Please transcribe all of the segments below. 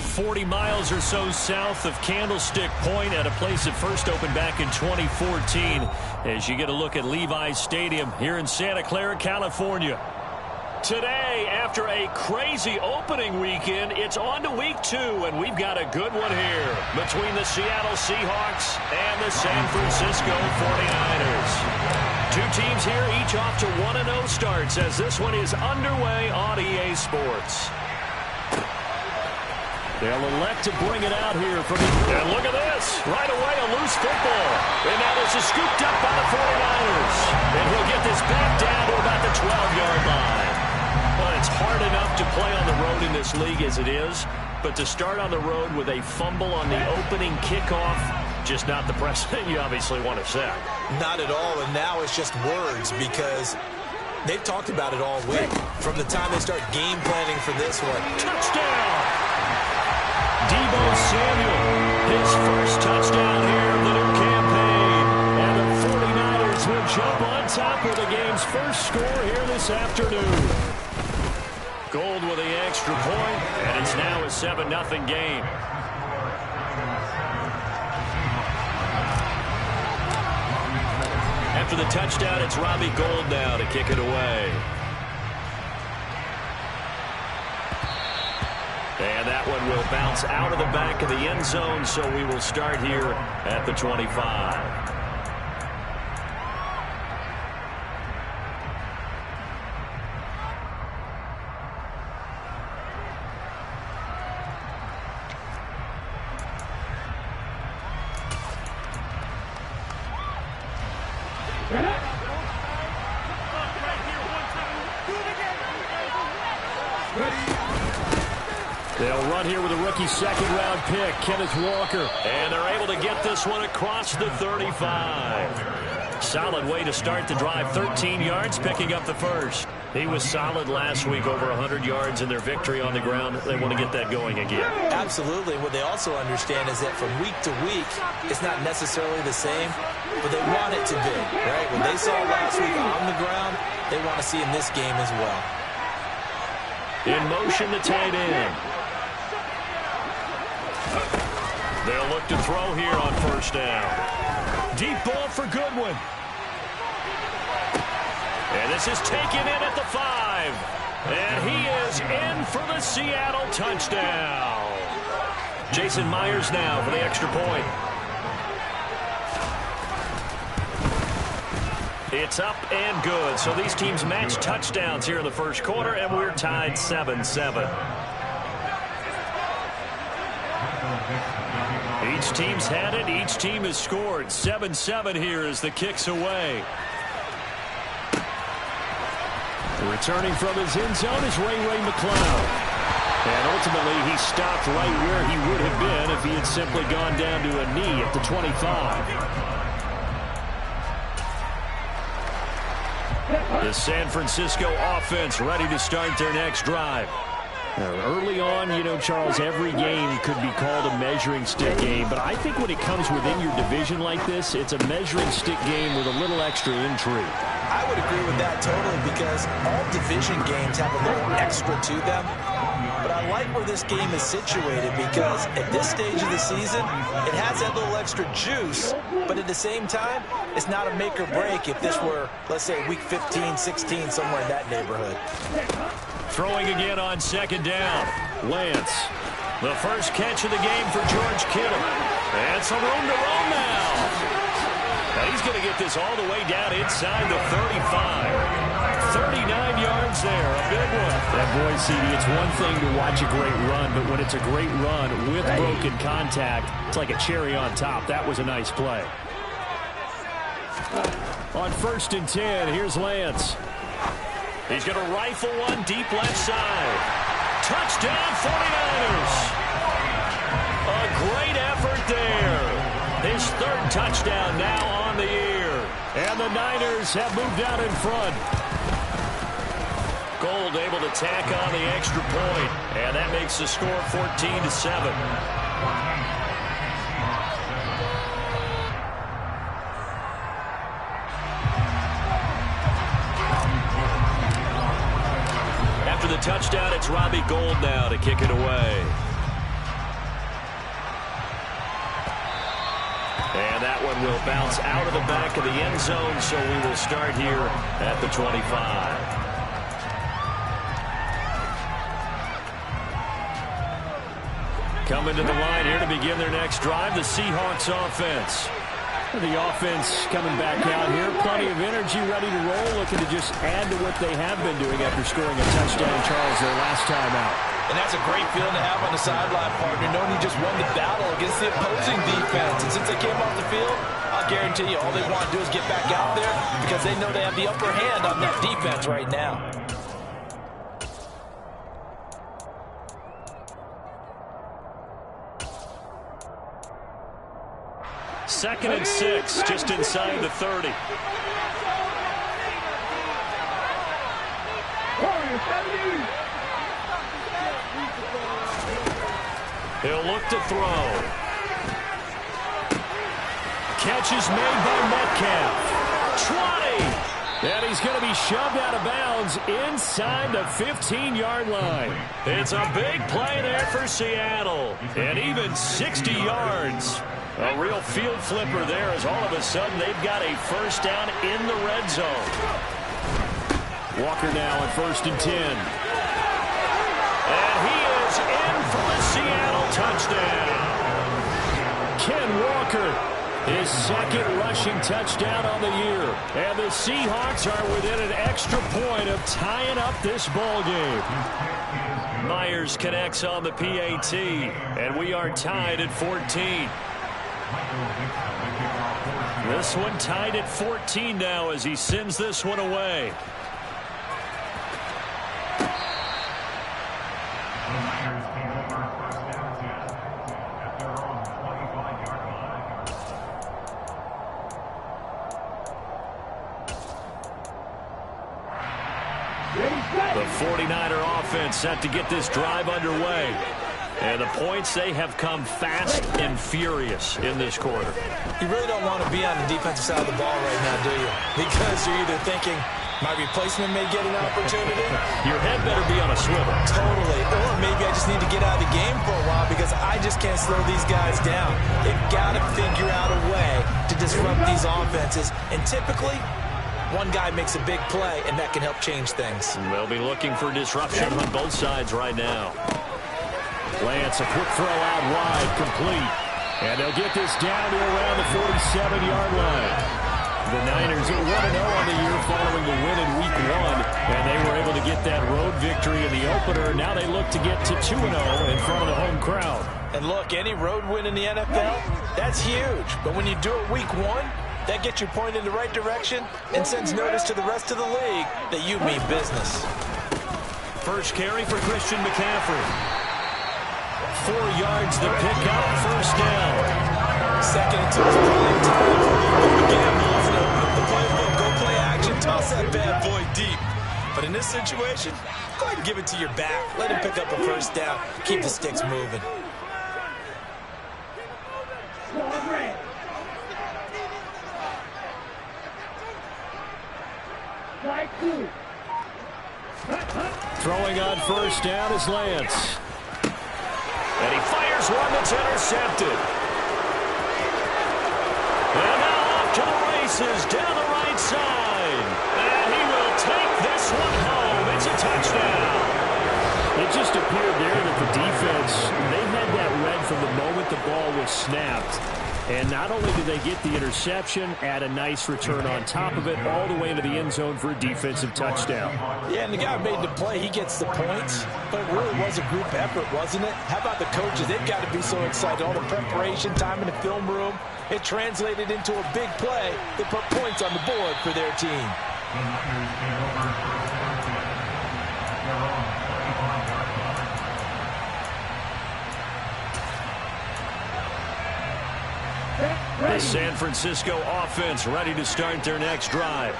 about 40 miles or so south of Candlestick Point at a place that first opened back in 2014 as you get a look at Levi's Stadium here in Santa Clara, California. Today, after a crazy opening weekend, it's on to week 2, and we've got a good one here between the Seattle Seahawks and the San Francisco 49ers. Two teams here, each off to 1-0 starts as this one is underway on EA Sports. They'll elect to bring it out here from the... And look at this. Right away, a loose football. And now this is scooped up by the 49ers. And he'll get this back down to about the 12-yard line. Well, it's hard enough to play on the road in this league as it is, but to start on the road with a fumble on the opening kickoff, just not the precedent you obviously want to set. Not at all, and now it's just words because they've talked about it all week. From the time they start game planning for this one. Touchdown! Deebo Samuel, his first touchdown here of the new campaign. And the 49ers will jump on top of the game's first score here this afternoon. Gold with the extra point, and it's now a 7-0 game. After the touchdown, it's Robbie Gould now to kick it away. And that one will bounce out of the back of the end zone, so we will start here at the 25. They'll run here with a rookie second-round pick, Kenneth Walker. And they're able to get this one across the 35. Solid way to start the drive. 13 yards, picking up the first. He was solid last week, over 100 yards in their victory on the ground. They want to get that going again. Absolutely. What they also understand is that from week to week, it's not necessarily the same, but they want it to be, right? When they saw last week on the ground, they want to see in this game as well. In motion, the tight end. They'll look to throw here on first down. Deep ball for Goodwin. And this is taken in at the 5. And he is in for the Seattle touchdown. Jason Myers now for the extra point. It's up and good. So these teams match touchdowns here in the first quarter, and we're tied 7-7. Each team's had it. Each team has scored. 7-7 here as the kick's away. Returning from his end zone is Ray McCloud. And ultimately, he stopped right where he would have been if he had simply gone down to a knee at the 25. The San Francisco offense ready to start their next drive. Early on, you know, Charles, every game could be called a measuring stick game, but I think when it comes within your division like this, it's a measuring stick game with a little extra intrigue. I would agree with that totally because all division games have a little extra to them. But I like where this game is situated because at this stage of the season, it has that little extra juice, but at the same time, it's not a make or break if this were, let's say, week 15, 16, somewhere in that neighborhood. Throwing again on second down. Lance. The first catch of the game for George Kittle. And some room to roam now. Now he's going to get this all the way down inside the 35. 39 yards there. A big one. That boy, CD, it's one thing to watch a great run, but when it's a great run with broken contact, it's like a cherry on top. That was a nice play. On 1st and 10, here's Lance. He's going to rifle one deep left side. Touchdown, 49ers. A great effort there. His 3rd touchdown now on the year. And the Niners have moved out in front. Gould able to tack on the extra point. And that makes the score 14-7. After the touchdown, it's Robbie Gould now to kick it away. one will bounce out of the back of the end zone, so we will start here at the 25. Coming to the line here to begin their next drive, the Seahawks offense. The offense coming back out here, plenty of energy, ready to roll, looking to just add to what they have been doing after scoring a touchdown, Charles, their last time out. And that's a great feeling to have on the sideline, partner, knowing you just won the battle against the opposing defense. And since they came off the field, I'll guarantee you all they want to do is get back out there because they know they have the upper hand on that defense right now. Second and 6, just inside the 30. He'll look to throw. Catch is made by Metcalf. 20! And he's going to be shoved out of bounds inside the 15-yard line. It's a big play there for Seattle. And even 60 yards. A real field flipper there as all of a sudden they've got a first down in the red zone. Walker now at 1st and 10. And he is in for the Seattle touchdown. Ken Walker, his second rushing touchdown on the year. And the Seahawks are within an extra point of tying up this ball game. Myers connects on the PAT, and we are tied at 14. This one tied at 14 now as he sends this one away. The 49er offense set to get this drive underway. And the points, they have come fast and furious in this quarter. You really don't want to be on the defensive side of the ball right now, do you? Because you're either thinking, my replacement may get an opportunity. Your head better be on a swivel. Totally. Or maybe I just need to get out of the game for a while because I just can't slow these guys down. They've got to figure out a way to disrupt these offenses. And typically, one guy makes a big play, and that can help change things. And they'll be looking for disruption on both sides right now. Lance, a quick throw out wide, complete. And they'll get this down to around the 47-yard line. The Niners are 1-0 on the year following the win in Week 1. And they were able to get that road victory in the opener. Now they look to get to 2-0 in front of the home crowd. And look, any road win in the NFL, that's huge. But when you do it Week 1, that gets you pointed in the right direction and sends notice to the rest of the league that you mean business. First carry for Christian McCaffrey. 4 yards the pickup, first down. Second and 2 is plenty of time for a little bit of a gamble, isn't it? Open up the playbook, go play action, toss that bad boy deep. But in this situation, go ahead and give it to your back. Let him pick up a first down. Keep the sticks moving. Throwing on first down is Lance. And he fires one that's intercepted. And now off to the races down the right side. And he will take this one home. It's a touchdown. It just appeared there that the defense, they had that read from the moment the ball was snapped. And not only did they get the interception, add a nice return on top of it, all the way into the end zone for a defensive touchdown. Yeah, and the guy who made the play, he gets the points. But it really was a group effort, wasn't it? How about the coaches? They've got to be so excited. All the preparation, time in the film room, it translated into a big play that put points on the board for their team. The San Francisco offense ready to start their next drive.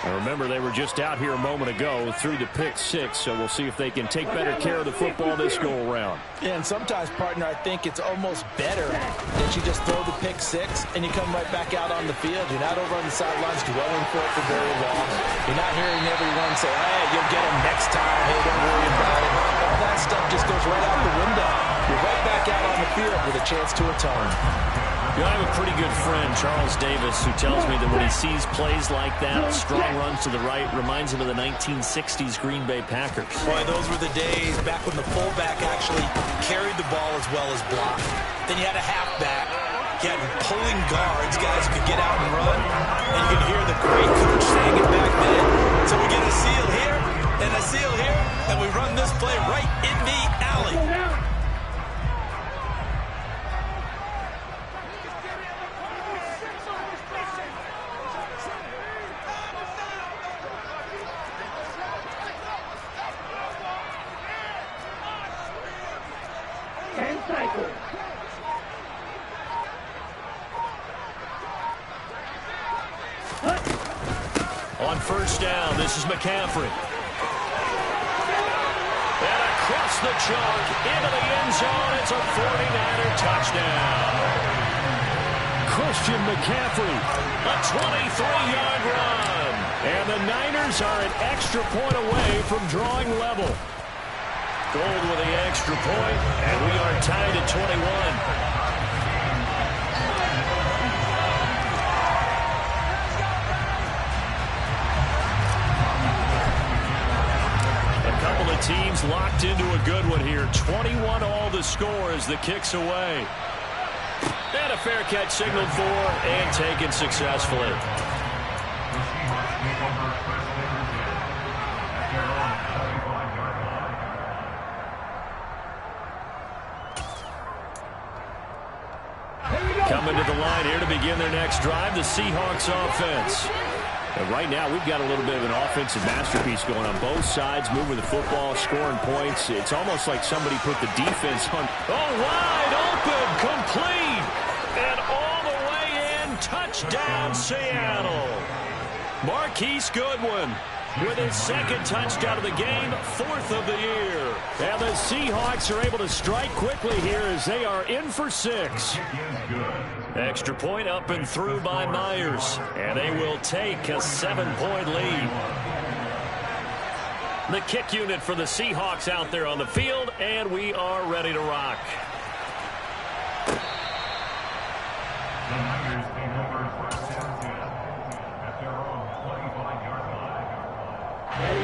Now remember, they were just out here a moment ago through the pick 6, so we'll see if they can take better care of the football this go-around. Yeah, and sometimes, partner, I think it's almost better that you just throw the pick 6 and you come right back out on the field. You're not over on the sidelines dwelling for it for very long. You're not hearing everyone say, hey, you'll get him next time. Hey, don't worry about it. All that stuff just goes right out the window. You're right back out on the field with a chance to atone. You know, I have a pretty good friend, Charles Davis, who tells me that when he sees plays like that, strong runs to the right, reminds him of the 1960s Green Bay Packers. Boy, those were the days back when the fullback actually carried the ball as well as blocked. Then you had a halfback. You had pulling guards, guys who could get out and run. And you could hear the great coach saying it back then. So we get a seal here and a seal here, and we run this play right in the alley. On first down, this is McCaffrey. And across the chalk, into the end zone, it's a 49er touchdown. Christian McCaffrey, a 23-yard run. And the Niners are an extra point away from drawing level. Gold with the extra point, and we are tied at 21. Teams locked into a good one here. 21 all the score as the kick's away. And a fair catch signaled for and taken successfully. Coming to the line here to begin their next drive, the Seahawks offense. And right now, we've got a little bit of an offensive masterpiece going on both sides, moving the football, scoring points. It's almost like somebody put the defense on. Oh, wide open, complete, and all the way in, touchdown, Seattle. Marquise Goodwin with his second touchdown of the game, fourth of the year. And the Seahawks are able to strike quickly here as they are in for 6. Extra point up and through by Myers. And they will take a 7-point lead. The kick unit for the Seahawks out there on the field, and we are ready to rock.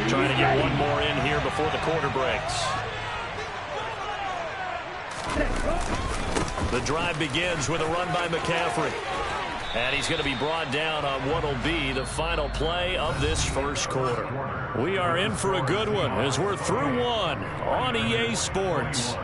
Trying to get one more in here before the quarter breaks. The drive begins with a run by McCaffrey. And he's going to be brought down on what will be the final play of this first quarter. We are in for a good one as we're through one on EA Sports.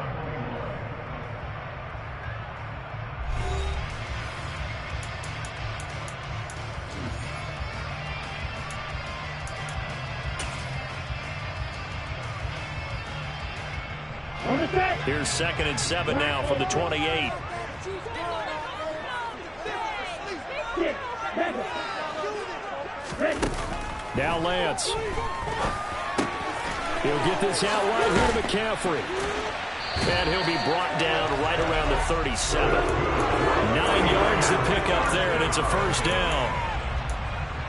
Here's 2nd and 7 now from the 28. Now Lance. He'll get this out wide here to McCaffrey. And he'll be brought down right around the 37. 9 yards to pick up there, and it's a first down.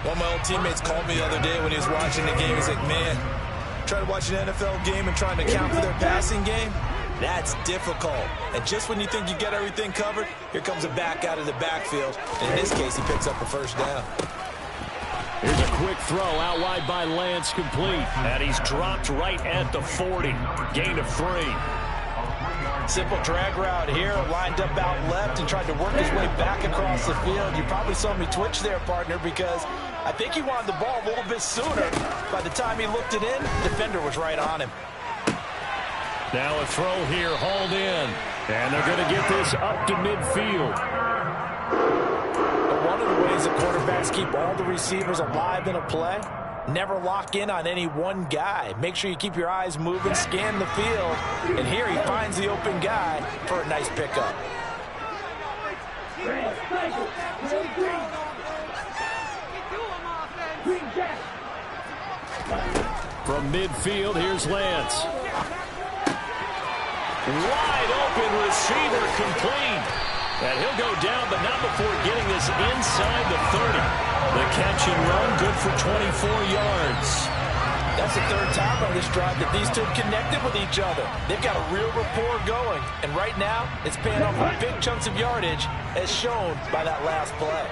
One of my old teammates called me the other day when he was watching the game. He's like, man, trying to watch an NFL game and trying to account for their passing game, that's difficult. And just when you think you get everything covered, here comes a back out of the backfield. And in this case, he picks up a first down. Here's a quick throw out wide by Lance, complete. And he's dropped right at the 40. Gain of 3. Simple drag route here, lined up out left and tried to work his way back across the field. You probably saw me twitch there, partner, because I think he wanted the ball a little bit sooner. By the time he looked it in, the defender was right on him. Now a throw here, hauled in. And they're going to get this up to midfield. But one of the ways that quarterbacks keep all the receivers alive in a play, never lock in on any one guy. Make sure you keep your eyes moving, scan the field. And here he finds the open guy for a nice pickup. From midfield, here's Lance. Wide open receiver, complete. And he'll go down, but not before getting this inside the 30. The catch and run, good for 24 yards. That's the third time on this drive that these two have connected with each other. They've got a real rapport going, and right now it's paying off with big chunks of yardage, as shown by that last play.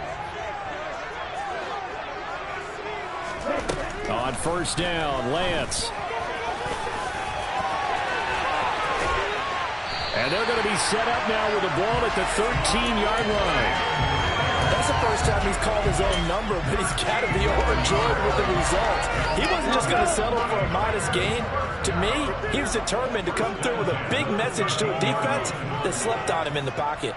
On first down, Lance. And they're going to be set up now with the ball at the 13-yard line. That's the first time he's called his own number, but he's got to be overjoyed with the result. He wasn't just going to settle for a modest gain. To me, he was determined to come through with a big message to a defense that slept on him in the pocket.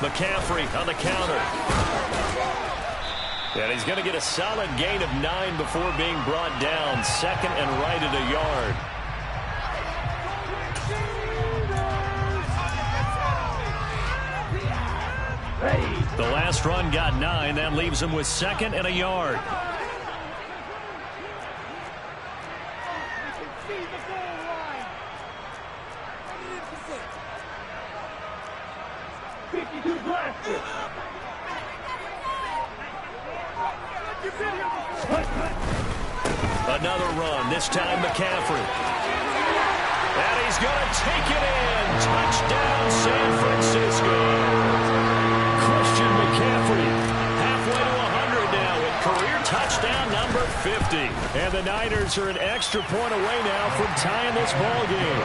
McCaffrey on the counter. And he's going to get a solid gain of 9 before being brought down. Second and right at a yard. The last run got 9. That leaves him with second and a yard. Another run, this time McCaffrey. And he's going to take it in. Touchdown, San Francisco. Christian McCaffrey, halfway to 100 now with career touchdown number 50. And the Niners are an extra point away now from tying this ball game.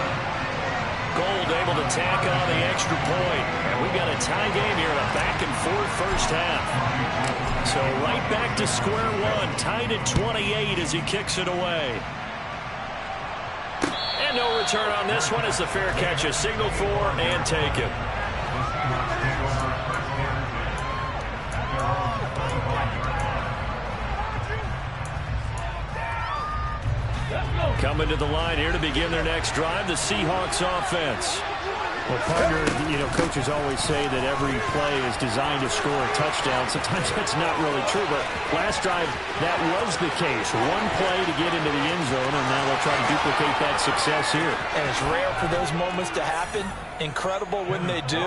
Gold able to tack on the extra point. And we've got a tie game here in a back-and-forth first half. So right back to square one, tied at 28 as he kicks it away. And no return on this one as the fair catch is signaled for and taken. Coming to the line here to begin their next drive, the Seahawks offense. Well, partner, coaches always say that every play is designed to score a touchdown. Sometimes that's not really true, but last drive, that was the case. One play to get into the end zone, and now they'll try to duplicate that success here. And it's rare for those moments to happen. Incredible when they do.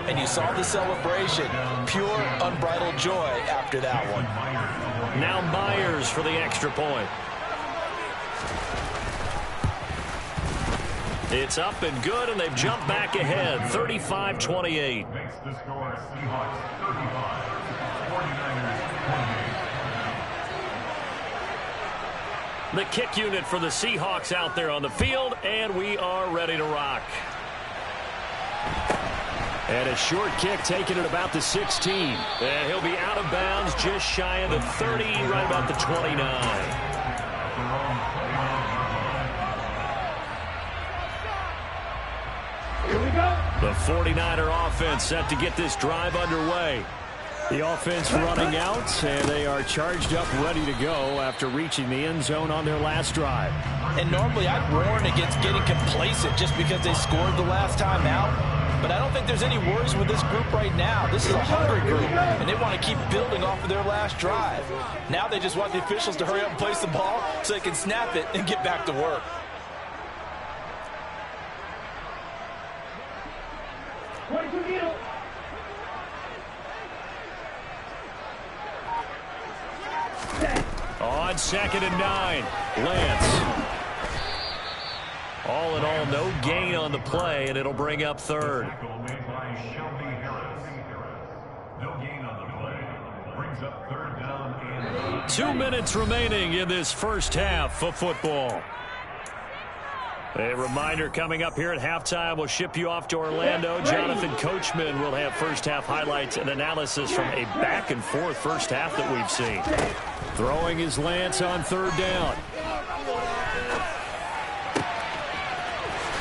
And you saw the celebration. Pure, unbridled joy after that one. Now Myers for the extra point. It's up and good, and they've jumped back ahead, 35-28. Makes the score Seahawks 35, 49ers 28. The kick unit for the Seahawks out there on the field, and we are ready to rock. And a short kick taken at about the 16. And he'll be out of bounds just shy of the 30, right about the 29. The 49er offense set to get this drive underway. The offense running out, and they are charged up, ready to go after reaching the end zone on their last drive. And normally I'd warn against getting complacent just because they scored the last time out. But I don't think there's any worries with this group right now. This is a hungry group, and they want to keep building off of their last drive. Now they just want the officials to hurry up and place the ball so they can snap it and get back to work. On second and 9, Lance. All in all, no gain on the play, and it'll bring up third. No gain on the play. Brings up third down and 2 minutes remaining in this first half of football. A reminder coming up here at halftime, we'll ship you off to Orlando. Jonathan Coachman will have first half highlights and analysis from a back-and-forth first half that we've seen. Throwing his Lance on third down.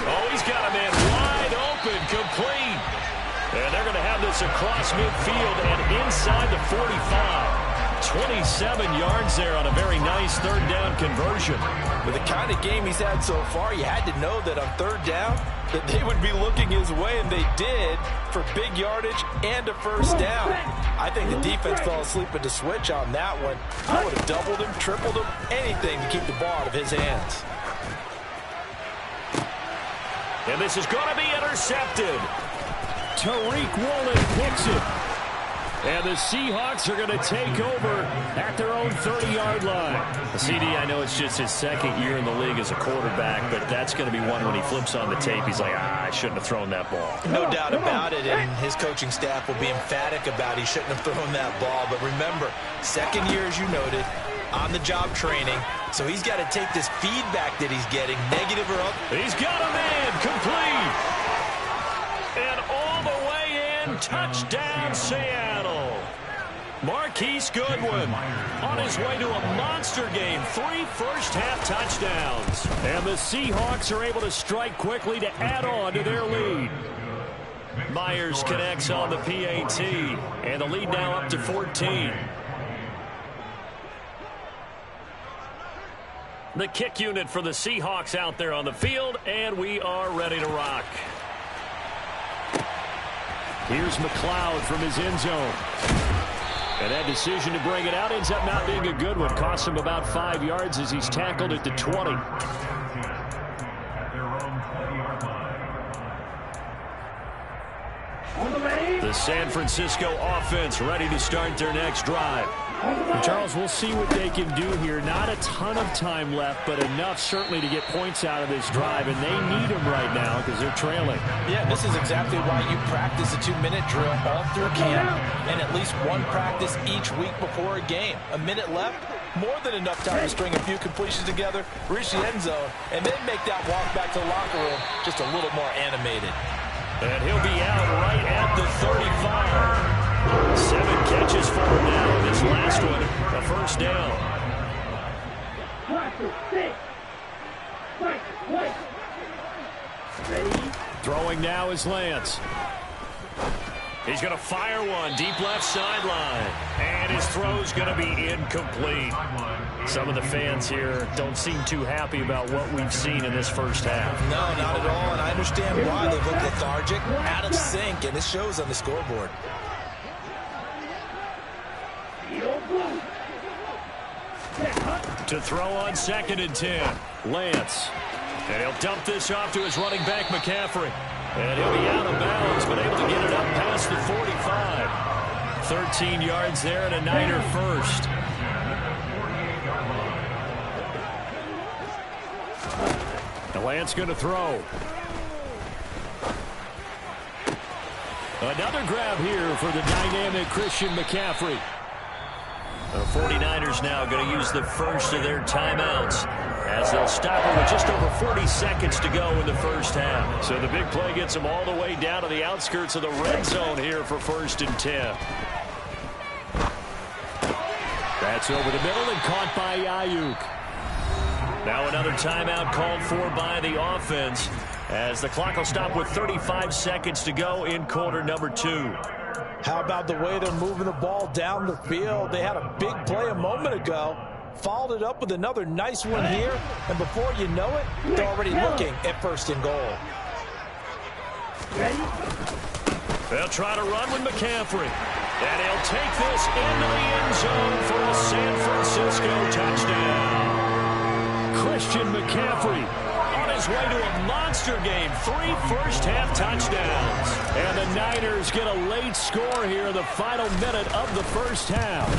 Oh, he's got a man wide open, complete. And they're going to have this across midfield and inside the 45. 27 yards there on a very nice third down conversion. With the kind of game he's had so far, you had to know that on third down that they would be looking his way, and they did, for big yardage and a first down. I think the defense fell asleep at the switch on that one. I would have doubled him, tripled him, anything to keep the ball out of his hands. And this is going to be intercepted. Tariq Woolen picks it. And the Seahawks are going to take over at their own 30-yard line. CD, I know it's just his second year in the league as a quarterback, but that's going to be one when he flips on the tape. He's like, I shouldn't have thrown that ball. No doubt about it, and his coaching staff will be emphatic about he shouldn't have thrown that ball. But remember, second year, as you noted, on-the-job training, so he's got to take this feedback that he's getting, negative or up. He's got a man, complete. And all the way in, touchdown, Seattle. Marquise Goodwin on his way to a monster game. 3 first-half touchdowns. And the Seahawks are able to strike quickly to add on to their lead. Myers connects on the PAT, and the lead now up to 14. The kick unit for the Seahawks out there on the field, and we are ready to rock. Here's McLeod from his end zone. And that decision to bring it out ends up not being a good one. Costs him about 5 yards as he's tackled at the 20. The San Francisco offense ready to start their next drive. Charles, we'll see what they can do here. Not a ton of time left, but enough certainly to get points out of this drive, and they need them right now because they're trailing. Yeah, this is exactly why you practice a 2-minute drill all through camp and at least one practice each week before a game. A minute left, more than enough time to string a few completions together, reach the end zone, and then make that walk back to the locker room just a little more animated. And he'll be out right at the 35. 7 catches for him now. This last one, a first down. Throwing now is Lance. He's going to fire one deep left sideline. And his throw's going to be incomplete. Some of the fans here don't seem too happy about what we've seen in this first half. No, not at all, and I understand why. They look lethargic, out of sync, and it shows on the scoreboard. To throw on 2nd and 10. Lance. And he'll dump this off to his running back, McCaffrey. And he'll be out of bounds, but able to get it up past the 45. 13 yards there and a Niner first. And Lance going to throw. Another grab here for the dynamic Christian McCaffrey. The 49ers now going to use the first of their timeouts as they'll stop it with just over 40 seconds to go in the first half. So the big play gets them all the way down to the outskirts of the red zone here for 1st and 10. That's over the middle and caught by Ayuk. Now another timeout called for by the offense as the clock will stop with 35 seconds to go in quarter number 2. How about the way they're moving the ball down the field? They had a big play a moment ago, followed it up with another nice one here, and before you know it, they're already looking at 1st and goal. They'll try to run with McCaffrey, and he'll take this into the end zone for a San Francisco touchdown. Christian McCaffrey on his way to a monster game. 3 first-half touchdowns. And the Niners get a late score here in the final minute of the first half.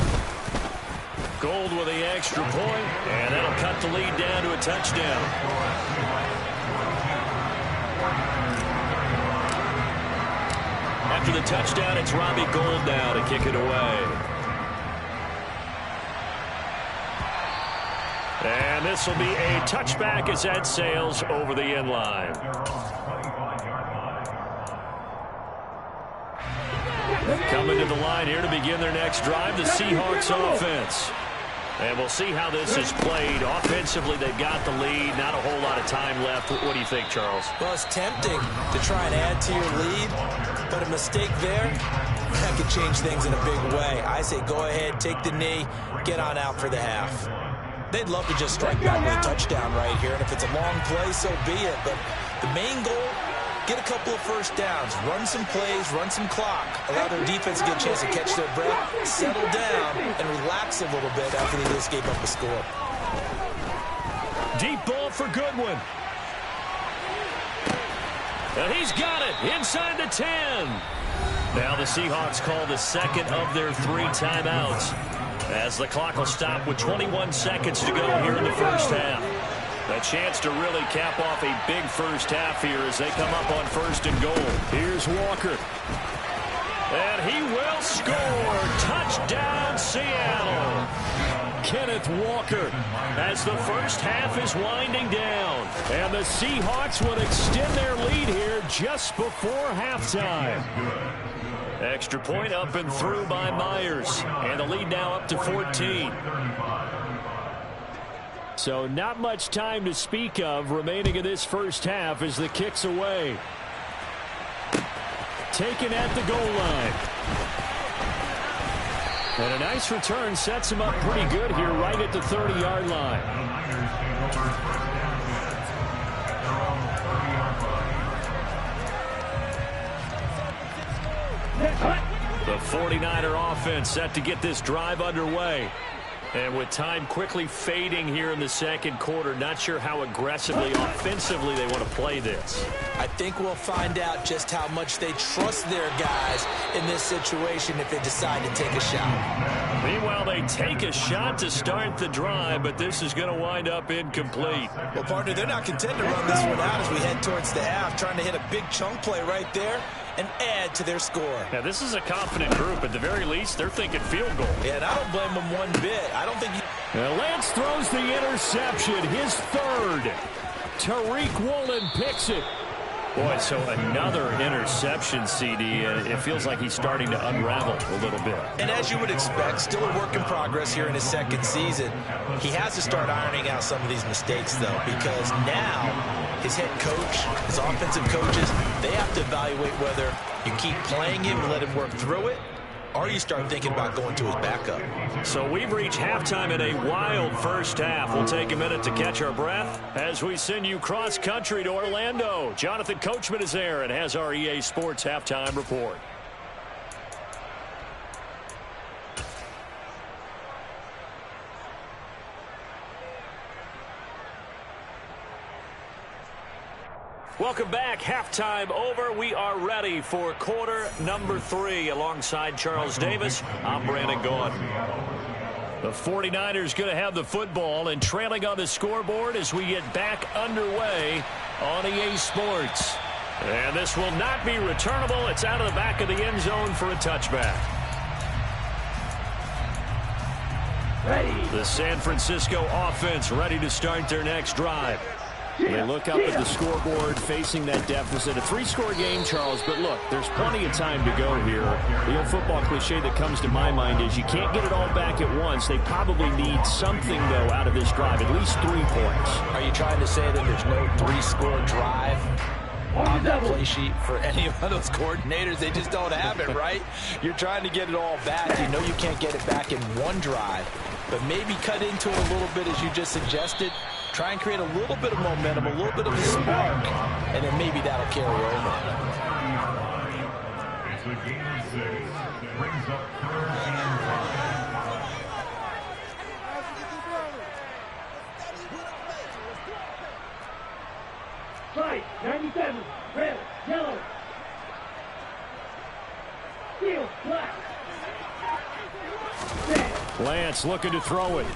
Gold with the extra point, and that'll cut the lead down to a touchdown. After the touchdown, it's Robbie Gould now to kick it away. And this will be a touchback as that sails over the end line. Coming to the line here to begin their next drive, the Seahawks offense. And we'll see how this is played. Offensively, they've got the lead. Not a whole lot of time left. What do you think, Charles? Well, it's tempting to try and add to your lead, but a mistake there, that could change things in a big way. I say go ahead, take the knee, get on out for the half. They'd love to just strike back with a touchdown right here, and if it's a long play, so be it. But the main goal, get a couple of first downs, run some plays, run some clock, allow their defense to get a chance to catch their breath, settle down, and relax a little bit after they just gave up a score. Deep ball for Goodwin. And he's got it inside the 10. Now the Seahawks call the second of their 3 timeouts, as the clock will stop with 21 seconds to go here in the first half. A chance to really cap off a big first half here as they come up on 1st and goal. Here's Walker. And he will score. Touchdown, Seattle. Kenneth Walker as the first half is winding down. And the Seahawks would extend their lead here just before halftime. Extra point up and through by Myers. And the lead now up to 14. So not much time to speak of remaining in this first half as the kick's away. Taken at the goal line. And a nice return sets him up pretty good here right at the 30-yard line. The 49er offense set to get this drive underway. And with time quickly fading here in the second quarter, not sure how aggressively, offensively they want to play this. I think we'll find out just how much they trust their guys in this situation if they decide to take a shot. Meanwhile, they take a shot to start the drive, but this is going to wind up incomplete. Well, partner, they're not content to run this one out as we head towards the half, trying to hit a big chunk play right there and add to their score. Now, this is a confident group. At the very least, they're thinking field goal. Yeah, and I don't blame them one bit. I don't think Lance throws the interception, his 3rd. Tariq Woolen picks it. Boy, so another interception, CD. It feels like he's starting to unravel a little bit. And as you would expect, still a work in progress here in his second season. He has to start ironing out some of these mistakes, though, because now his head coach, his offensive coaches, they have to evaluate whether you keep playing him and let him work through it, or you start thinking about going to his backup. So we've reached halftime in a wild first half. We'll take a minute to catch our breath as we send you cross-country to Orlando. Jonathan Coachman is there and has our EA Sports halftime report. Welcome back. Halftime over. We are ready for quarter number 3. Alongside Charles Davis, I'm Brandon Gaudin. The 49ers going to have the football and trailing on the scoreboard as we get back underway on EA Sports. And this will not be returnable. It's out of the back of the end zone for a touchback. Ready. The San Francisco offense ready to start their next drive. They look up at the scoreboard facing that deficit. A 3-score game, Charles, but look, there's plenty of time to go here. The old football cliche that comes to my mind is you can't get it all back at once. They probably need something, though, out of this drive, at least 3 points. Are you trying to say that there's no 3-score drive on that play sheet for any of those coordinators? They just don't have it, right? You're trying to get it all back. You know you can't get it back in one drive, but maybe cut into it a little bit as you just suggested. Try and create a little bit of momentum, a little bit of a spark, and then maybe that'll carry over. It's a gain of 6. Brings up 3rd and 5. Right, 97, red, yellow, steel, black. Lance looking to throw it.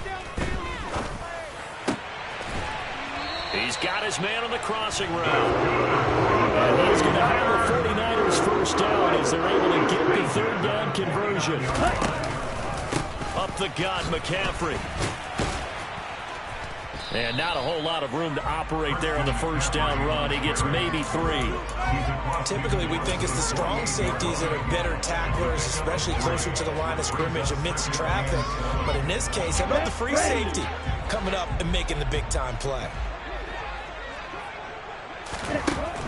He's got his man on the crossing route. And he's going to have the 49ers first down as they're able to get the 3rd down conversion. Up the gut, McCaffrey. And not a whole lot of room to operate there on the first down run. He gets maybe 3. Typically, we think it's the strong safeties that are better tacklers, especially closer to the line of scrimmage amidst traffic. But in this case, how about the free safety coming up and making the big-time play?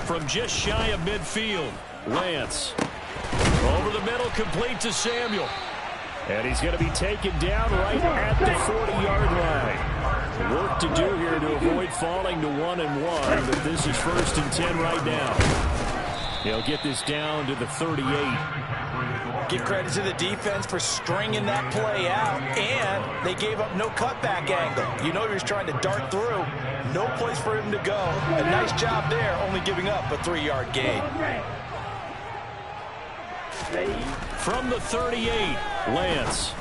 From just shy of midfield, Lance. Over the middle, complete to Samuel. And he's going to be taken down right at the 40-yard line. Work to do here to avoid falling to 1-1, but this is 1st and 10 right now. He'll get this down to the 38. Give credit to the defense for stringing that play out, and they gave up no cutback angle. You know he was trying to dart through. No place for him to go. A nice job there, only giving up a 3-yard gain. From the 38, Lance.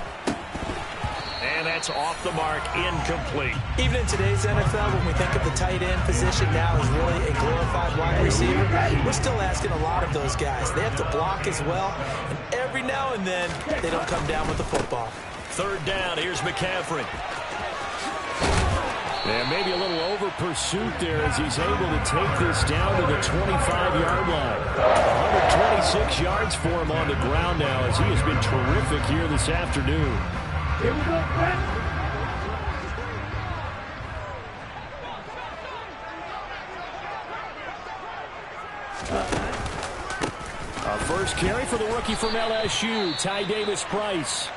And that's off the mark, incomplete. Even in today's NFL, when we think of the tight end position now as really a glorified wide receiver, we're still asking a lot of those guys. They have to block as well, and every now and then, they don't come down with the football. Third down, here's McCaffrey. And maybe a little over pursuit there as he's able to take this down to the 25-yard line. 126 yards for him on the ground now as he has been terrific here this afternoon. Here we go, Brett. A first carry for the rookie from LSU, Ty Davis-Price.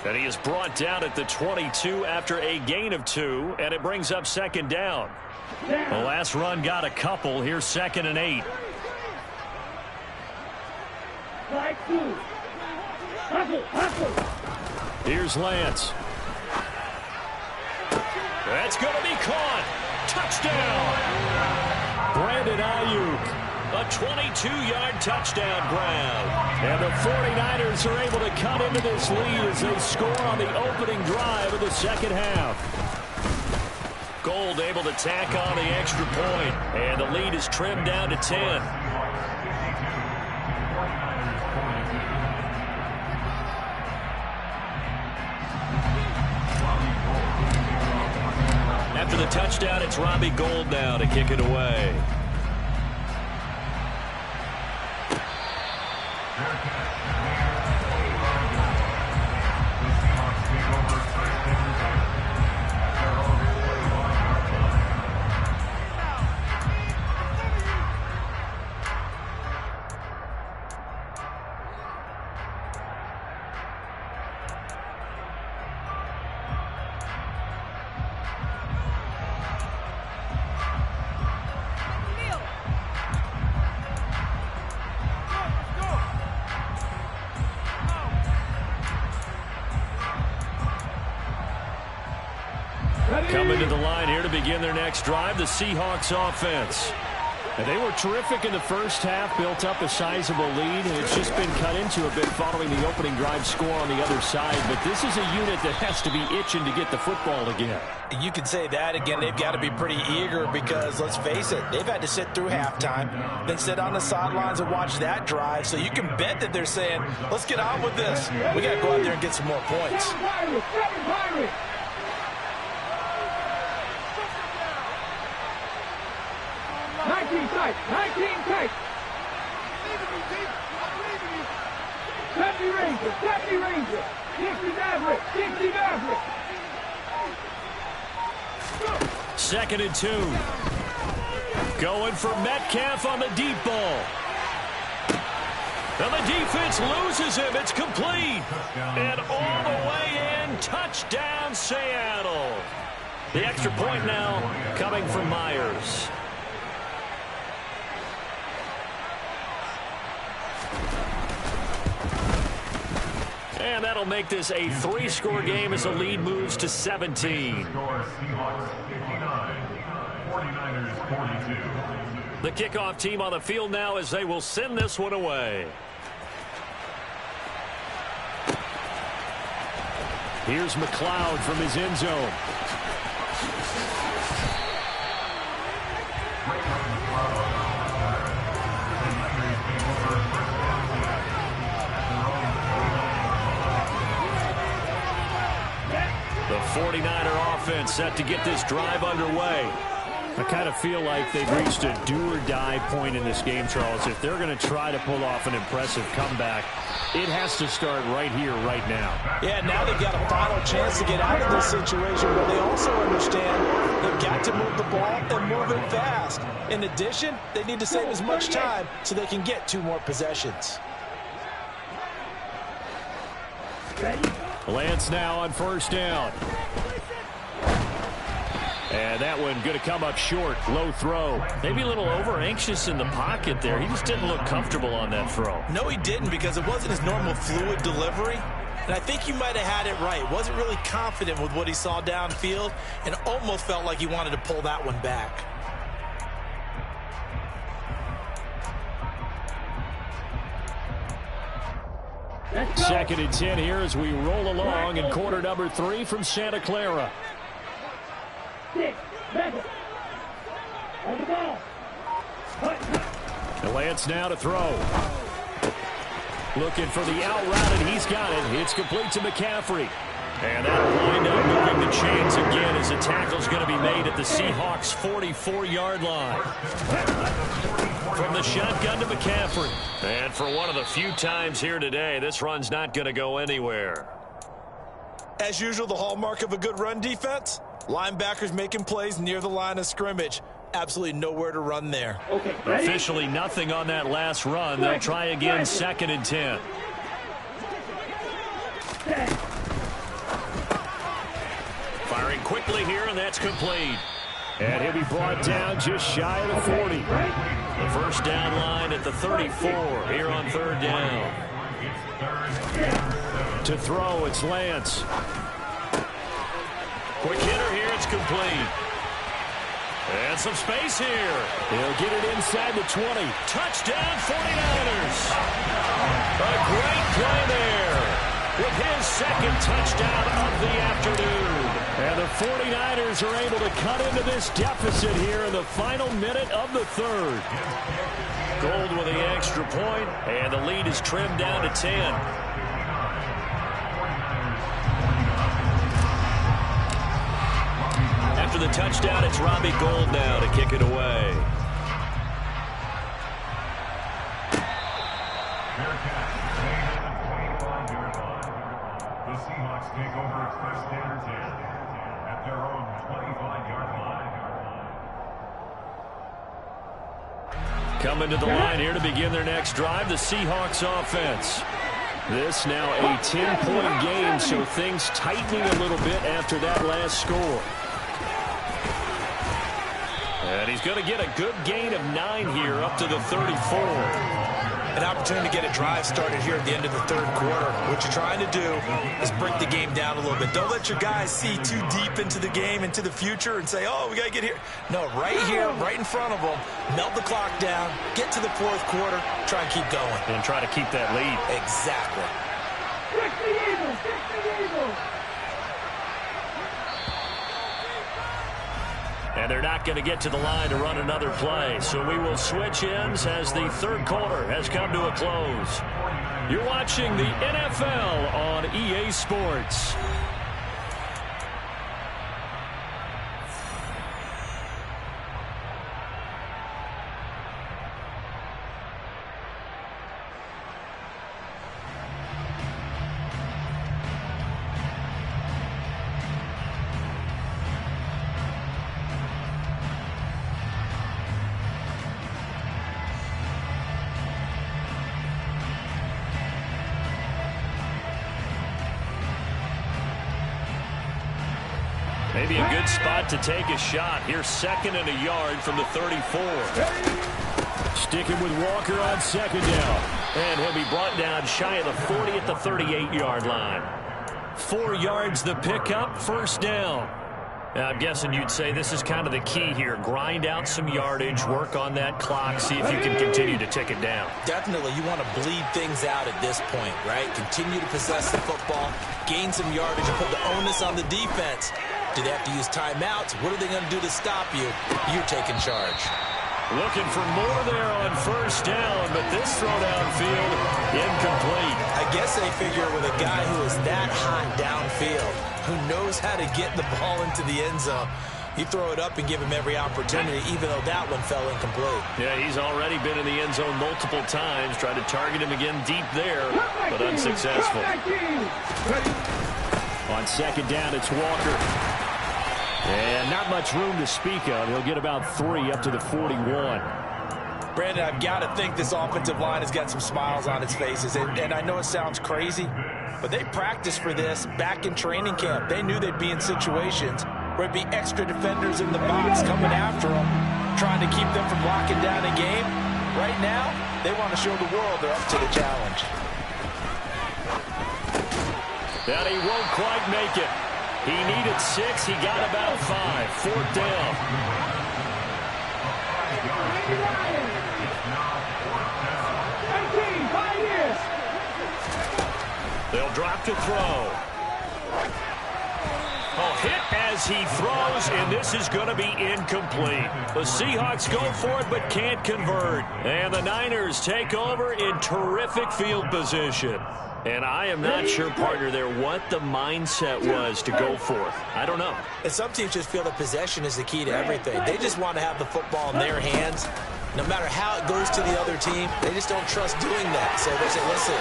And he is brought down at the 22 after a gain of 2, and it brings up second down. The last run got a couple. Here's 2nd and 8. Slide 2. Hustle. Here's Lance. That's going to be caught. Touchdown. Brandon Ayuk. A 22-yard touchdown grab. And the 49ers are able to cut into this lead as they score on the opening drive of the second half. Gold able to tack on the extra point, and the lead is trimmed down to 10. After the touchdown, it's Robbie Gould now to kick it away. Coming to the line here to begin their next drive, the Seahawks offense. And they were terrific in the first half, built up a sizable lead, and it's just been cut into a bit following the opening drive score on the other side. But this is a unit that has to be itching to get the football again. You could say that again. They've got to be pretty eager because, let's face it, they've had to sit through halftime, then sit on the sidelines and watch that drive. So you can bet that they're saying, let's get on with this. We got to go out there and get some more points. 19 tight. 19 tight. 70 Ranger. 70 Ranger. 60 Maverick. 60 Maverick. 2nd and 2. Going for Metcalf on the deep ball. And the defense loses him. It's complete. And all the way in. Touchdown, Seattle. The extra point now coming from Myers. And that'll make this a 3-score game as the lead moves to 17. The kickoff team on the field now as they will send this one away. Here's McLeod from his end zone. The 49er offense set to get this drive underway. I kind of feel like they've reached a do-or-die point in this game, Charles. If they're going to try to pull off an impressive comeback, it has to start right here, right now. Yeah, now they've got a final chance to get out of this situation, but they also understand they've got to move the ball and move it fast. In addition, they need to save as much time so they can get 2 more possessions. Lance now on first down. And that one going to come up short. Low throw. Maybe a little over-anxious in the pocket there. He just didn't look comfortable on that throw. No, he didn't, because it wasn't his normal fluid delivery. And I think he might have had it right. Wasn't really confident with what he saw downfield and almost felt like he wanted to pull that one back. Let's go. 2nd and 10 here as we roll along in quarter number 3 from Santa Clara. 6, Beckham. On the ball. Lance now to throw. Looking for the out route, and he's got it. It's complete to McCaffrey. And that'll wind up moving the chains again as a tackle's going to be made at the Seahawks' 44-yard line. From the shotgun to McCaffrey. And for one of the few times here today, this run's not going to go anywhere. As usual, the hallmark of a good run defense, linebackers making plays near the line of scrimmage. Absolutely nowhere to run there. Okay, ready? Officially nothing on that last run. They'll try again 2nd and 10. Firing quickly here, and that's complete. And he'll be brought down just shy of the 40. The first down line at the 34 here on 3rd down. To throw, it's Lance. Quick hitter here, it's complete. And some space here. He'll get it inside the 20. Touchdown, 49ers. A great play there with his 2nd touchdown of the afternoon. And the 49ers are able to cut into this deficit here in the final minute of the 3rd. Gold with the extra point, and the lead is trimmed down to 10. After the touchdown, it's Robbie Gould now to kick it away. The Seahawks take over its first down 10 at their own 25-yard line. Coming to the line here to begin their next drive, the Seahawks offense. This now a 10-point game, so things tightening a little bit after that last score. And he's going to get a good gain of 9 here up to the 34. An opportunity to get a drive started here at the end of the 3rd quarter. What you're trying to do is break the game down a little bit. Don't let your guys see too deep into the game, into the future, and say, oh, we got to get here. No, right here, right in front of them, melt the clock down, get to the 4th quarter, try and keep going. And try to keep that lead. Exactly. Fix the Eagles. Fix the Eagles. And they're not going to get to the line to run another play. So we will switch ends as the 3rd quarter has come to a close. You're watching the NFL on EA Sports. Maybe a good spot to take a shot. Here's 2nd and a yard from the 34. Sticking with Walker on 2nd down. And he'll be brought down shy of the 40 at the 38-yard line. 4 yards the pickup, 1st down. Now, I'm guessing you'd say this is kind of the key here. Grind out some yardage, work on that clock, see if you can continue to tick it down. Definitely, you want to bleed things out at this point, right? Continue to possess the football, gain some yardage, and put the onus on the defense. Do they have to use timeouts? What are they going to do to stop you? You're taking charge. Looking for more there on 1st down, but this throw downfield, incomplete. I guess they figure with a guy who is that hot downfield, who knows how to get the ball into the end zone, you throw it up and give him every opportunity, even though that one fell incomplete. Yeah, he's already been in the end zone multiple times, tried to target him again deep there, but unsuccessful. On 2nd down, it's Walker. And not much room to speak of. He'll get about 3 up to the 41. Brandon, I've got to think this offensive line has got some smiles on its faces. And I know it sounds crazy, but they practiced for this back in training camp. They knew they'd be in situations where it'd be extra defenders in the box coming after them, trying to keep them from locking down a game. Right now, they want to show the world they're up to the challenge. And he won't quite make it. He needed 6. He got about 5. 4th down. back to throw. Oh, hit as he throws, and this is going to be incomplete. The Seahawks go for it but can't convert. And the Niners take over in terrific field position. And I am not sure, partner, there what the mindset was to go for it. I don't know. And some teams just feel that possession is the key to everything. They just want to have the football in their hands. No matter how it goes to the other team, they just don't trust doing that. So they say, listen,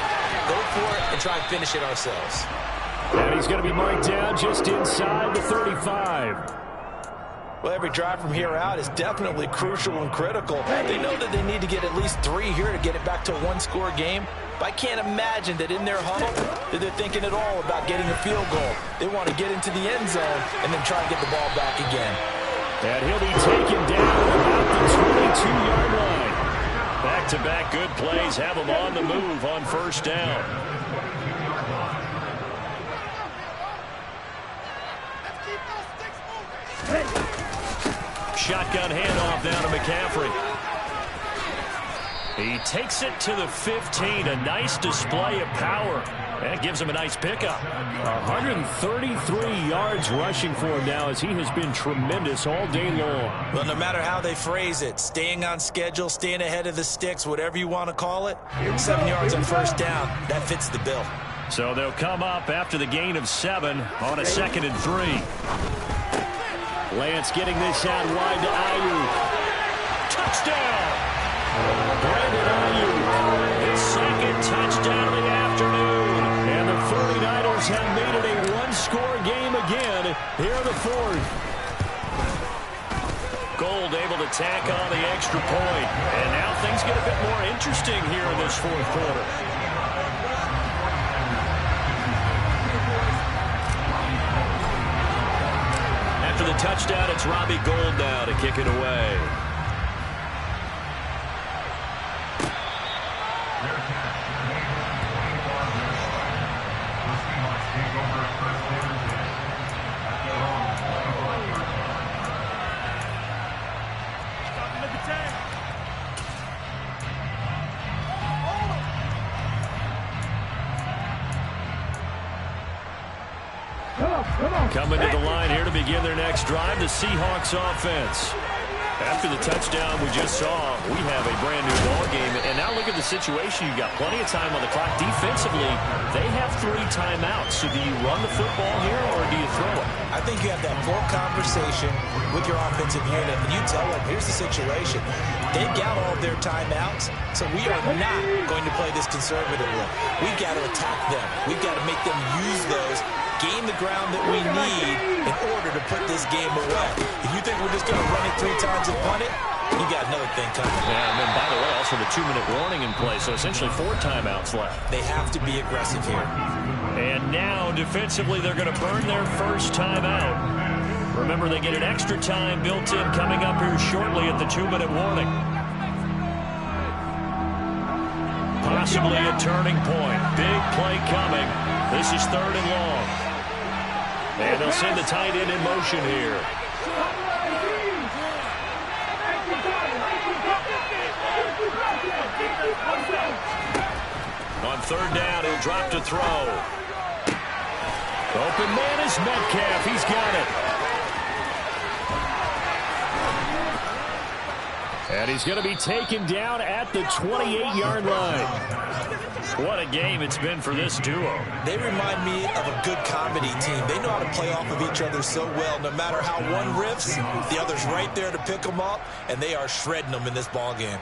go for it and try and finish it ourselves. And he's going to be marked down just inside the 35. Well, every drive from here out is definitely crucial and critical. They know that they need to get at least 3 here to get it back to a one-score game. But I can't imagine that in their huddle that they're thinking at all about getting a field goal. They want to get into the end zone and then try and get the ball back again. And he'll be taken down about the 22-yard line. Back-to-back good plays have them on the move on first down. Shotgun handoff down to McCaffrey. He takes it to the 15. A nice display of power. That gives him a nice pickup. 133 yards rushing for him now as he has been tremendous all day long. Well, no matter how they phrase it, staying on schedule, staying ahead of the sticks, whatever you want to call it, 7 yards on first down, that fits the bill. So they'll come up after the gain of 7 on a 2nd and 3. Lance getting this out wide to Ayuk. Touchdown! Brandon Ayuk, his 2nd touchdown of the afternoon. And the 49ers have made it a one-score game again here in the 4th. Gold able to tack on the extra point. And now things get a bit more interesting here in this 4th quarter. After the touchdown, it's Robbie Gould now to kick it away. Coming to the line here to begin their next drive, the Seahawks offense. After the touchdown we just saw, we have a brand new ball game. And now look at the situation. You've got plenty of time on the clock. Defensively, they have 3 timeouts. So do you run the football here or do you throw it? I think you have that full conversation with your offensive unit, and you tell them, here's the situation. They've got all their timeouts, so we are not going to play this conservatively. We've got to attack them. We've got to make them use those, gain the ground that we need in order to put this game away. If you think we're just going to run it 3 times and punt it, you got another thing coming. Yeah, and then, by the way, also the 2-minute warning in play, so essentially 4 timeouts left. They have to be aggressive here. And now, defensively, they're going to burn their first timeout. Remember, they get an extra time built in coming up here shortly at the 2-minute warning. Possibly a turning point. Big play coming. This is 3rd and long. And they'll send the tight end in motion here. On 3rd down, he'll drop to throw. Open man is Metcalf. He's got it. And he's going to be taken down at the 28-yard line. What a game it's been for this duo. They remind me of a good comedy team. They know how to play off of each other so well. No matter how one riffs, the other's right there to pick them up, and they are shredding them in this ball game.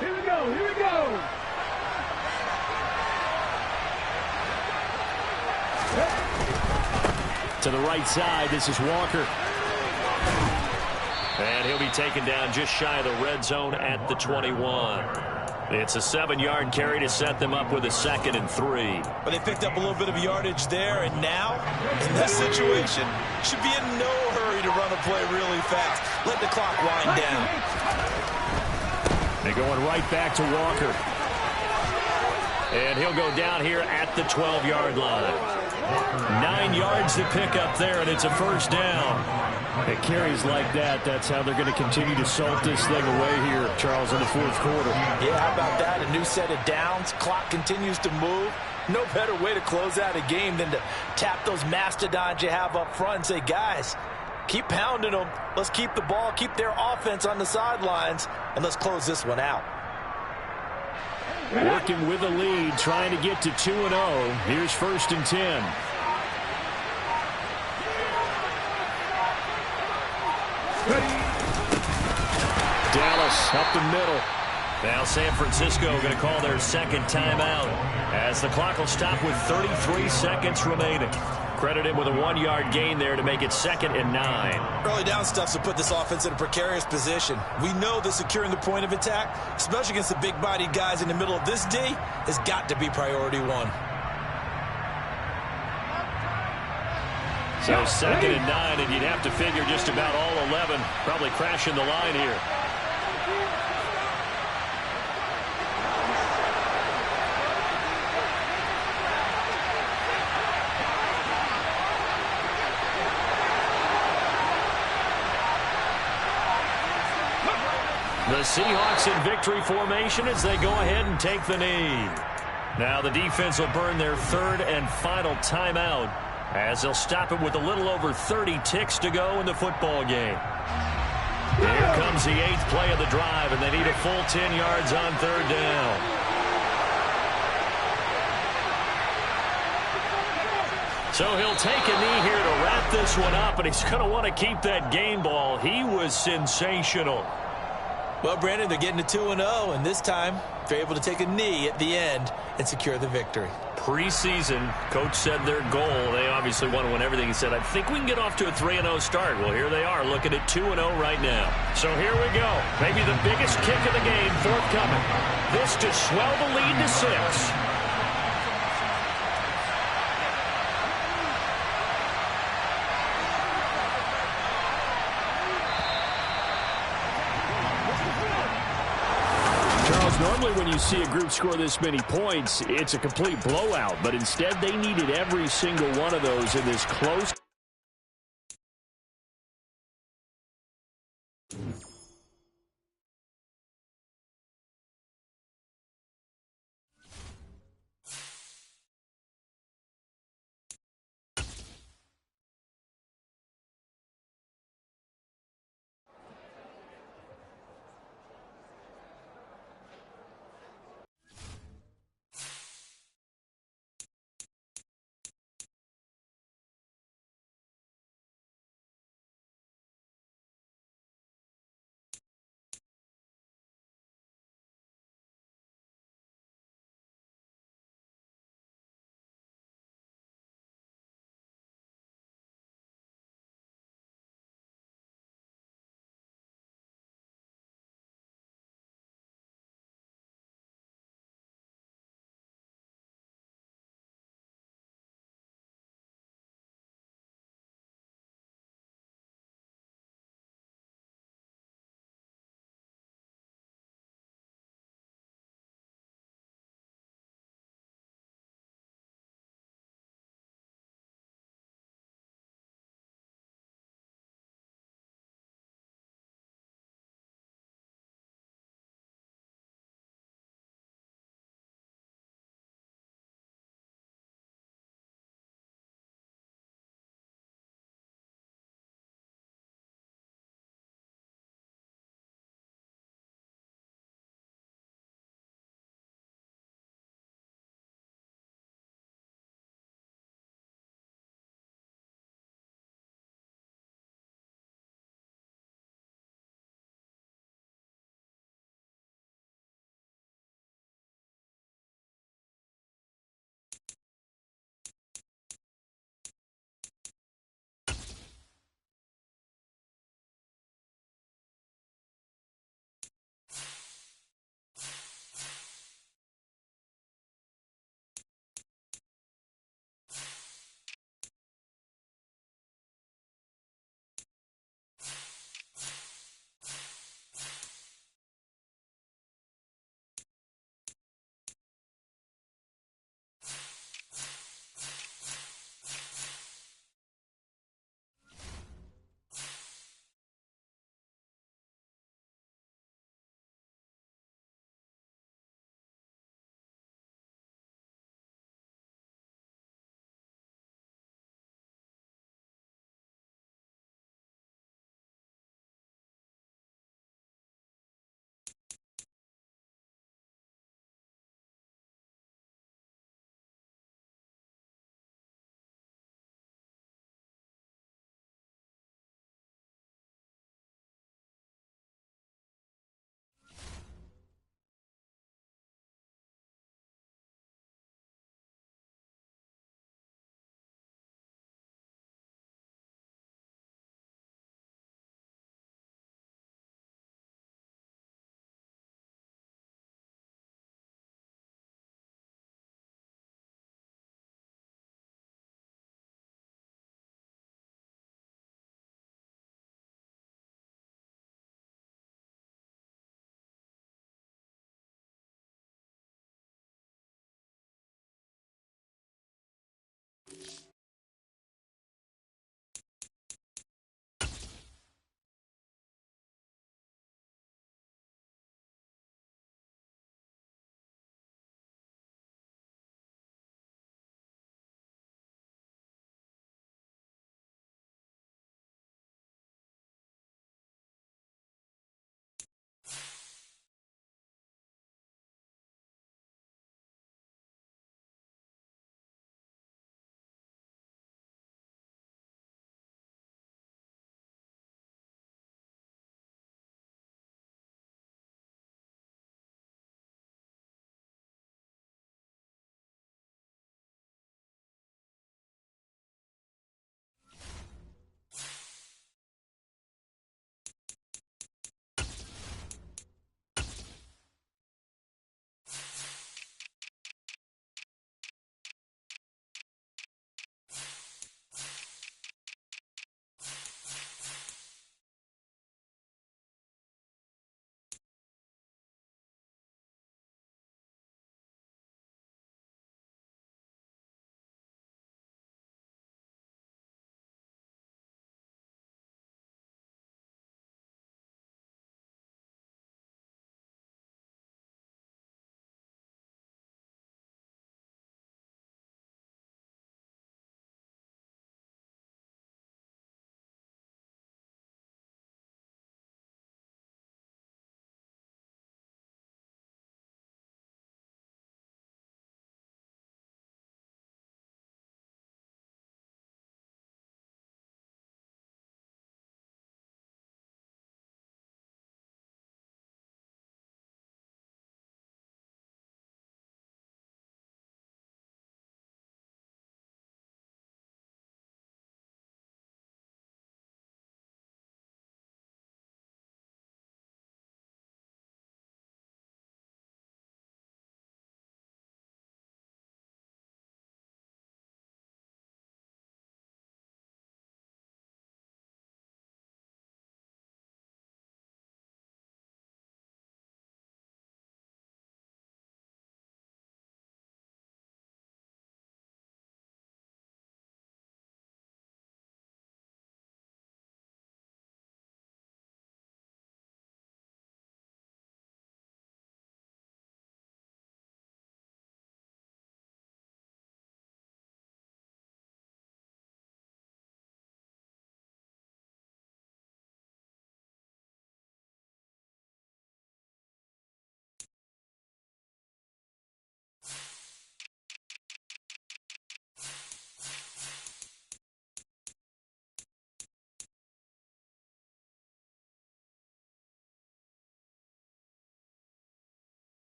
Here we go, here we go. To the right side, this is Walker. And he'll be taken down just shy of the red zone at the 21. It's a 7-yard carry to set them up with a 2nd and 3. But they picked up a little bit of yardage there, and now, in this situation, should be in no hurry to run a play really fast. Let the clock wind down. They're going right back to Walker. And he'll go down here at the 12-yard line. 9 yards to pick up there, and it's a first down. It carries like that. That's how they're going to continue to salt this thing away here, Charles, in the fourth quarter. Yeah, how about that? A new set of downs. Clock continues to move. No better way to close out a game than to tap those mastodons you have up front and say, guys, keep pounding them. Let's keep the ball, keep their offense on the sidelines, and let's close this one out. Working with a lead, trying to get to 2-0. Here's 1st and 10. Dallas up the middle. Now San Francisco going to call their second timeout as the clock will stop with 33 seconds remaining. Credit him with a 1-yard gain there to make it 2nd and 9. Early down stuff to put this offense in a precarious position. We know that securing the point of attack, especially against the big-bodied guys in the middle of this D, has got to be priority one. So 2nd and 9, and you'd have to figure just about all 11 probably crashing the line here. The Seahawks in victory formation as they go ahead and take the knee. Now the defense will burn their 3rd and final timeout as they'll stop it with a little over 30 ticks to go in the football game. Here comes the 8th play of the drive, and they need a full 10 yards on 3rd down. So he'll take a knee here to wrap this one up, and he's going to want to keep that game ball. He was sensational. Well, Brandon, they're getting to 2-0, and this time they're able to take a knee at the end and secure the victory. Preseason, coach said their goal, they obviously want to win everything. He said, I think we can get off to a 3-0 start. Well, here they are looking at 2-0 right now. So here we go. Maybe the biggest kick of the game forthcoming. This to swell the lead to 6. Normally when you see a group score this many points, it's a complete blowout. But instead, they needed every single one of those in this close